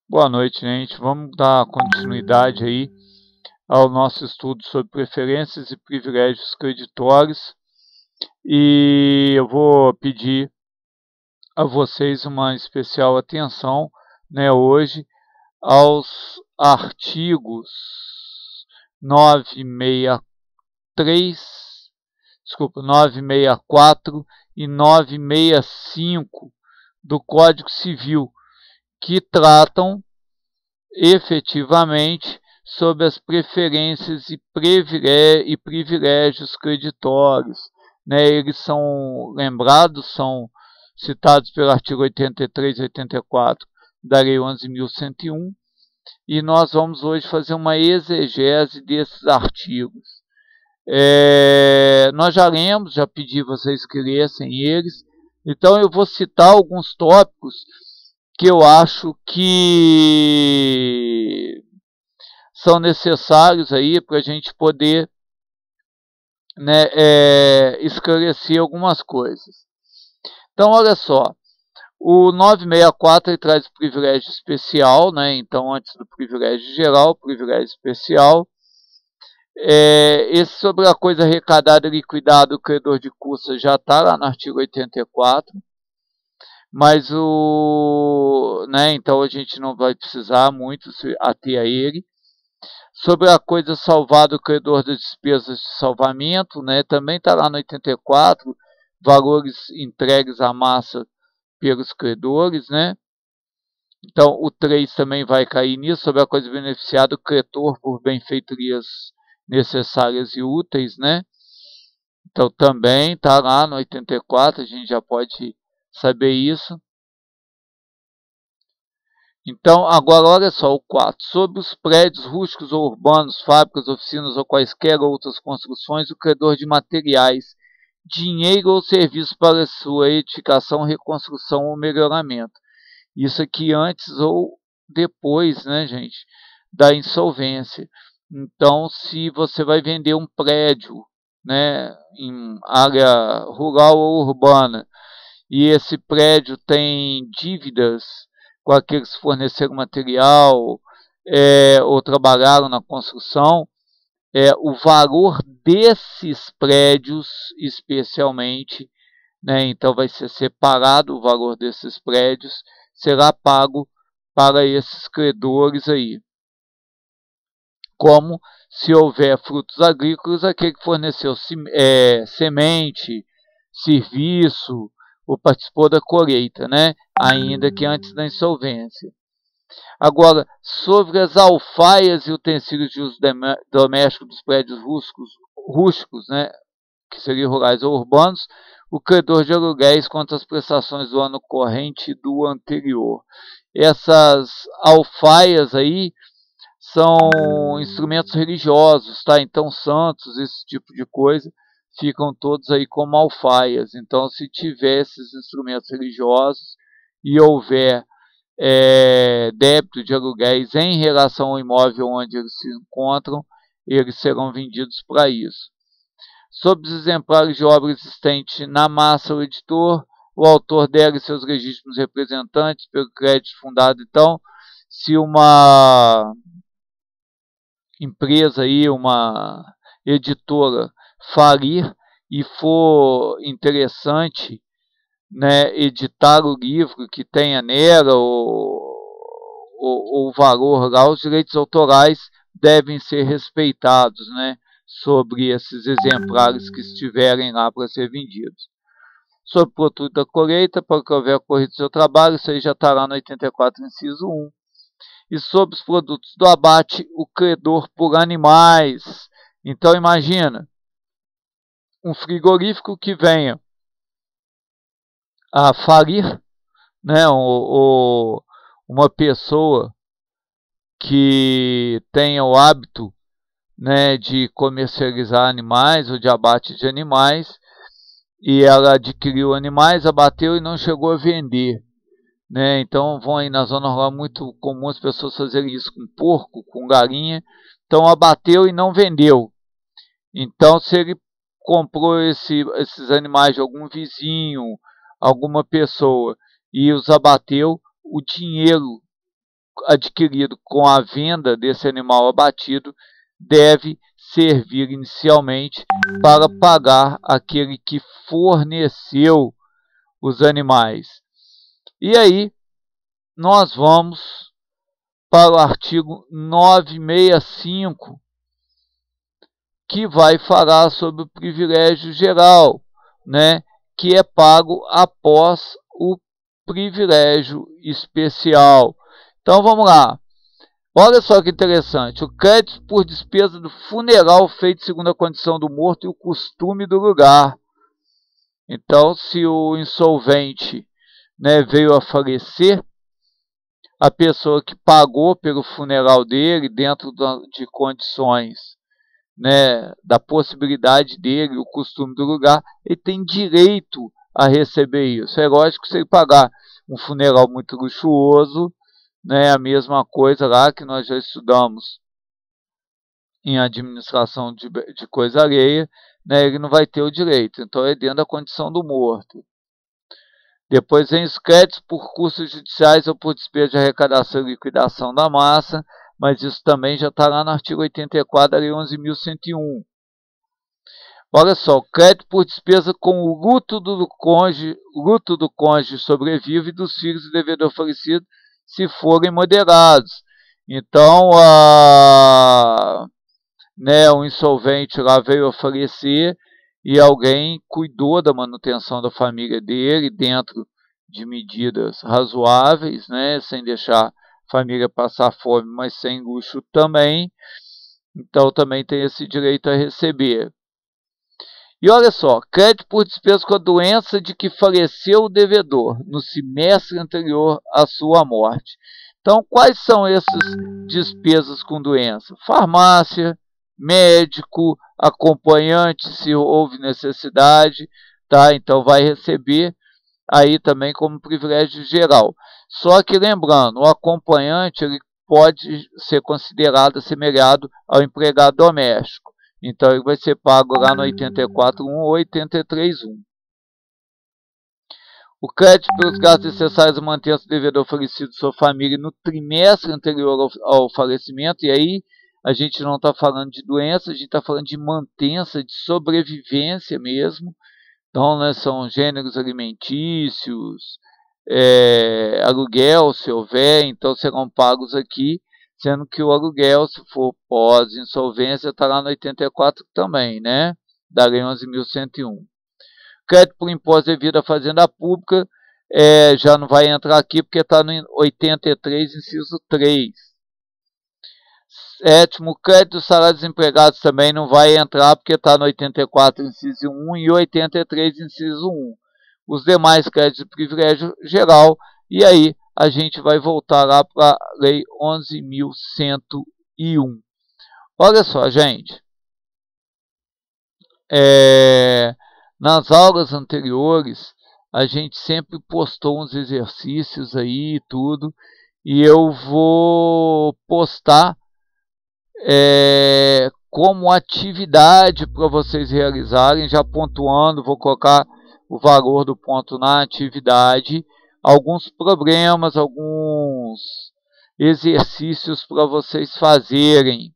Boa noite, gente. Vamos dar continuidade aí ao nosso estudo sobre preferências e privilégios creditórios. E eu vou pedir a vocês uma especial atenção, né, hoje aos artigos 963, desculpa, 964 e 965 do Código Civil, que tratam efetivamente sobre as preferências e privilégios creditórios. Né? Eles são lembrados, são citados pelo artigo 83 e 84 da Lei 11.101, e nós vamos hoje fazer uma exegese desses artigos. Nós já lemos, já pedi vocês que lessem eles, então eu vou citar alguns tópicos que eu acho que são necessários aí para a gente poder, né, esclarecer algumas coisas. Então, olha só, o 964 ele traz o privilégio especial, né? Então, antes do privilégio geral, o privilégio especial. Esse sobre a coisa arrecadada e liquidada, o credor de custa já está lá no artigo 84. Mas né, então a gente não vai precisar muito se ater a ele. Sobre a coisa salvada, o credor das despesas de salvamento, né, também está lá no 84, valores entregues à massa pelos credores, né. Então o 3 também vai cair nisso, sobre a coisa beneficiada, o credor por benfeitorias necessárias e úteis, né. Então também está lá no 84, a gente já pode saber isso. Então, agora olha só o 4. Sobre os prédios rústicos ou urbanos, fábricas, oficinas ou quaisquer outras construções, o credor de materiais, dinheiro ou serviços para sua edificação, reconstrução ou melhoramento. Isso aqui antes ou depois, né, gente, da insolvência. Então, se você vai vender um prédio, né, em área rural ou urbana, e esse prédio tem dívidas com aqueles que forneceram material ou trabalharam na construção, o valor desses prédios especialmente, né, então vai ser separado o valor desses prédios, será pago para esses credores aí. Como se houver frutos agrícolas, aquele que forneceu semente, serviço, ou participou da colheita, né? Ainda que antes da insolvência. Agora, sobre as alfaias e utensílios de uso doméstico dos prédios rústicos, né? Que seriam rurais ou urbanos, o credor de aluguéis quanto às prestações do ano corrente e do anterior. Essas alfaias aí são instrumentos religiosos, tá? Então santos, esse tipo de coisa, ficam todos aí como alfaias. Então, se tiver esses instrumentos religiosos e houver débito de aluguéis em relação ao imóvel onde eles se encontram, eles serão vendidos para isso. Sobre os exemplares de obra existente na massa ao editor, o autor deve seus legítimos representantes pelo crédito fundado. Então, se uma empresa aí, uma editora falir e for interessante, né, editar o livro que tenha nela o valor lá, os direitos autorais devem ser respeitados, né, sobre esses exemplares que estiverem lá para ser vendidos. Sobre o produto da colheita, para que houver ocorrido seu trabalho, isso aí já está lá no 84, inciso 1. E sobre os produtos do abate, o credor por animais. Então imagina um frigorífico que venha a falir, né, uma pessoa que tenha o hábito, né, de comercializar animais ou de abate de animais, e ela adquiriu animais, abateu e não chegou a vender. Né? Então vão aí na zona rural, muito comum as pessoas fazerem isso com porco, com galinha. Então abateu e não vendeu. Então se ele comprou esses animais de algum vizinho, alguma pessoa, e os abateu, o dinheiro adquirido com a venda desse animal abatido deve servir inicialmente para pagar aquele que forneceu os animais. E aí nós vamos para o artigo 965, que vai falar sobre o privilégio geral, né, que é pago após o privilégio especial. Então vamos lá. Olha só que interessante. O crédito por despesa do funeral feito segundo a condição do morto e o costume do lugar. Então, se o insolvente, né, veio a falecer, a pessoa que pagou pelo funeral dele dentro de condições, né, da possibilidade dele, o costume do lugar, ele tem direito a receber isso. É lógico que se ele pagar um funeral muito luxuoso, né, a mesma coisa lá que nós já estudamos em administração de coisa alheia, né, ele não vai ter o direito. Então é dentro da condição do morto. Depois vem os créditos por custos judiciais ou por despesa de arrecadação e liquidação da massa, mas isso também já está lá no artigo 84 da Lei 11.101. Olha só, crédito por despesa com o luto do cônjuge sobrevivo e dos filhos do devedor falecido, se forem moderados. Então, né, o insolvente lá veio a falecer e alguém cuidou da manutenção da família dele dentro de medidas razoáveis, né, sem deixar a família passar fome, mas sem luxo também. Então também tem esse direito a receber. E olha só, crédito por despesa com a doença de que faleceu o devedor no semestre anterior à sua morte. Então, quais são essas despesas com doença? Farmácia, médico, acompanhante, se houve necessidade, tá? Então vai receber aí também como privilégio geral. Só que lembrando, o acompanhante ele pode ser considerado assemelhado ao empregado doméstico. Então ele vai ser pago lá no 84.1 ou 83.1. O crédito pelos gastos necessários a manter o devedor falecido e sua família no trimestre anterior ao falecimento, e aí a gente não está falando de doença, a gente está falando de mantença, de sobrevivência mesmo. Então, né, são gêneros alimentícios, aluguel, se houver, então serão pagos aqui, sendo que o aluguel, se for pós-insolvência, está lá no 84 também, né, da Lei 11.101. Crédito por imposto devido à fazenda pública, já não vai entrar aqui porque está no 83, inciso 3. Sétimo, crédito dos salários empregados também não vai entrar porque está no 84, inciso 1 e 83, inciso 1. Os demais créditos de privilégio geral, e aí a gente vai voltar lá para a Lei 11.101. Olha só, gente. Nas aulas anteriores, a gente sempre postou uns exercícios aí e tudo, e eu vou postar como atividade para vocês realizarem, já pontuando, vou colocar o valor do ponto na atividade, alguns problemas, alguns exercícios para vocês fazerem,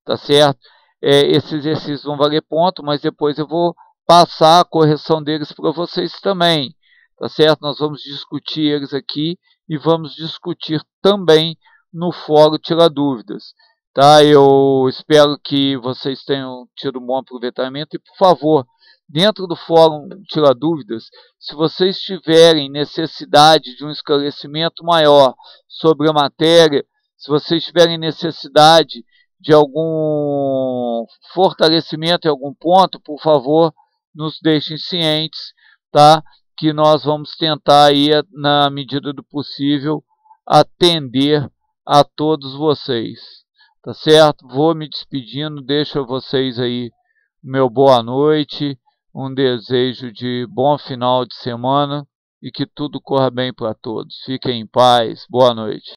tá certo? Esses exercícios vão valer ponto, mas depois eu vou passar a correção deles para vocês também, tá certo? Nós vamos discutir eles aqui e vamos discutir também no fórum Tira Dúvidas. Tá, eu espero que vocês tenham tido um bom aproveitamento e, por favor, dentro do fórum Tira Dúvidas, se vocês tiverem necessidade de um esclarecimento maior sobre a matéria, se vocês tiverem necessidade de algum fortalecimento em algum ponto, por favor, nos deixem cientes, tá? Que nós vamos tentar aí, na medida do possível, atender a todos vocês. Tá certo? Vou me despedindo, deixo a vocês aí meu boa noite, um desejo de bom final de semana e que tudo corra bem para todos. Fiquem em paz, boa noite.